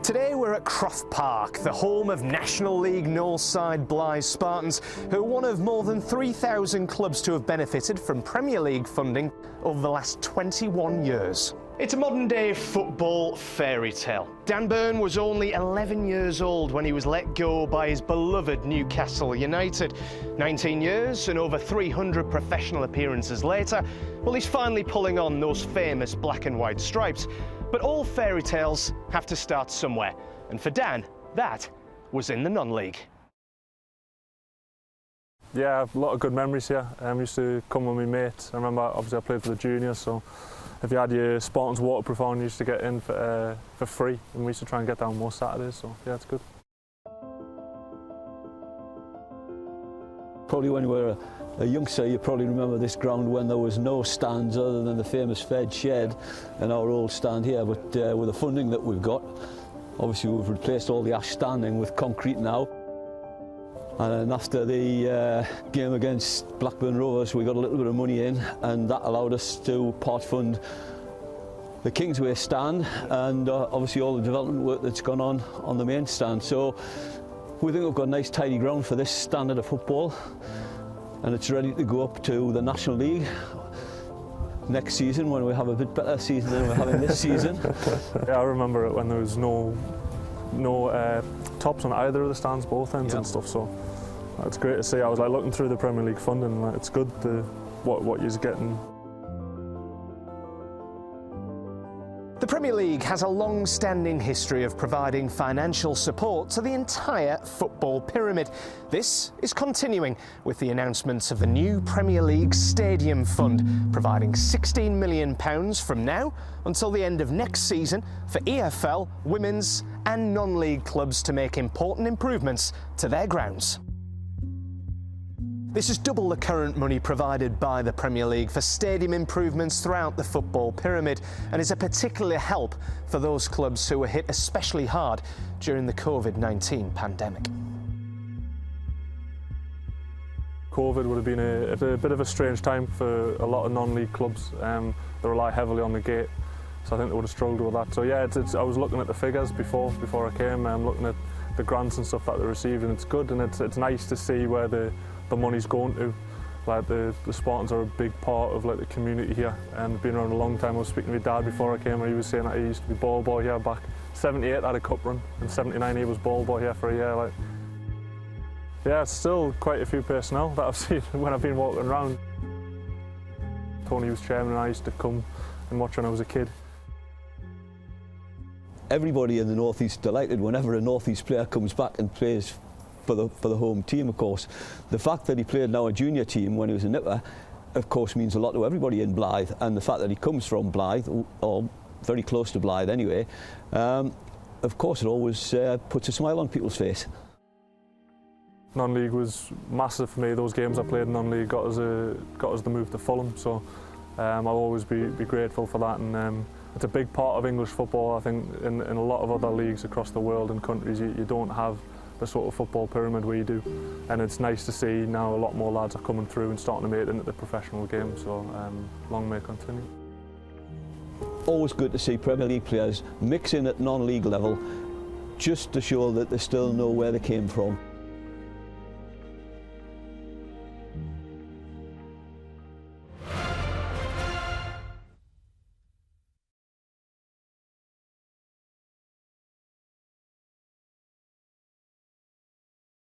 Today we're at Croft Park, the home of National League North side Blyth Spartans, who are one of more than 3,000 clubs to have benefited from Premier League funding over the last 21 years. It's a modern-day football fairy tale. Dan Burn was only 11 years old when he was let go by his beloved Newcastle United. 19 years and over 300 professional appearances later, well, he's finally pulling on those famous black and white stripes. But all fairy tales have to start somewhere, and for Dan, that was in the non-league. Yeah, a lot of good memories here. I used to come with my mates. I remember, obviously, I played for the juniors, so if you had your Spartans waterproof on, you used to get in for free, and we used to try and get down most Saturdays, so yeah, it's good. Probably when you were a youngster, you probably remember this ground when there was no stands other than the famous Fed shed and our old stand here, but with the funding that we've got, obviously we've replaced all the ash standing with concrete now. And then after the game against Blackburn Rovers, we got a little bit of money in, and that allowed us to part fund the Kingsway stand and obviously all the development work that's gone on the main stand. So we think we've got a nice tidy ground for this standard of football, and it's ready to go up to the National League next season when we have a bit better season than we're having this season. Yeah, I remember it when there was no tops on either of the stands, both ends and stuff, so it's great to see. I was like looking through the Premier League funding, like, it's good what you're getting. The Premier League has a long-standing history of providing financial support to the entire football pyramid. This is continuing with the announcement of the new Premier League Stadium Fund, providing £16 million from now until the end of next season for EFL, women's and non-league clubs to make important improvements to their grounds. This is double the current money provided by the Premier League for stadium improvements throughout the football pyramid, and is a particular help for those clubs who were hit especially hard during the COVID-19 pandemic. COVID would have been a bit of a strange time for a lot of non-league clubs. They rely heavily on the gate, so I think they would have struggled with that. So yeah, I was looking at the figures before I came. I'm looking at the grants and stuff that they received, and it's good, and it's nice to see where the money's going to. Like the Spartans are a big part of like the community here, and been around a long time. I was speaking to my dad before I came, and he was saying that he used to be ball boy here back 78, had a cup run, and 79 he was ball boy here for a year. Like, yeah, it's still quite a few personnel that I've seen when I've been walking around. Tony was chairman, and I used to come and watch when I was a kid. Everybody in the North East delighted whenever a North East player comes back and plays for the home team, of course. The fact that he played now a junior team when he was a nipper, of course, means a lot to everybody in Blyth, and the fact that he comes from Blyth, or very close to Blyth anyway, of course it always puts a smile on people's face. Non-league was massive for me. Those games I played in non-league got us the move to Fulham, so I'll always be grateful for that, and it's a big part of English football. I think in a lot of other leagues across the world and countries you don't have the sort of football pyramid we do, and it's nice to see now a lot more lads are coming through and starting to make it into the professional game, so long may it continue. Always good to see Premier League players mix in at non-league level, just to show that they still know where they came from.